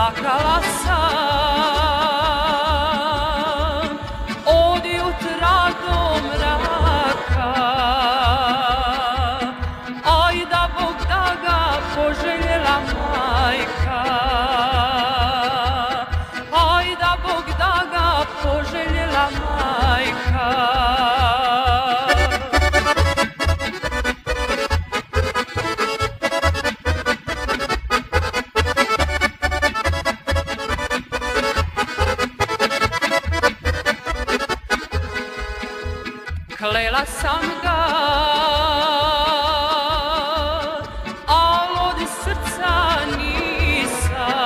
Plakala sam od jutra do mraka, aj da Bog da ga poželjela majka, aj da Bog da ga poželjela majka. Klela sam ga, al od srca nisam.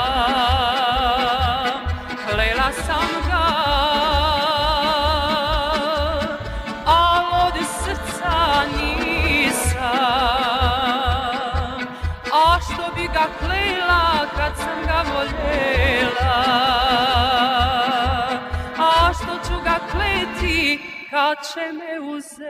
Klela sam ga, al od srca nisam. A što bi ga klela kad sam ga voljela, a što ću ga kleti kad će me uzeti.